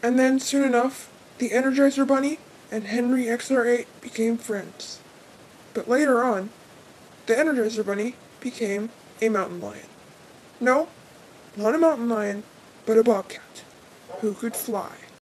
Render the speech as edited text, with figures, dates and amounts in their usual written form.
And then, soon enough, the Energizer Bunny and Henry XR8 became friends. But later on, the Energizer Bunny became a mountain lion. No, not a mountain lion, but a bobcat, who could fly.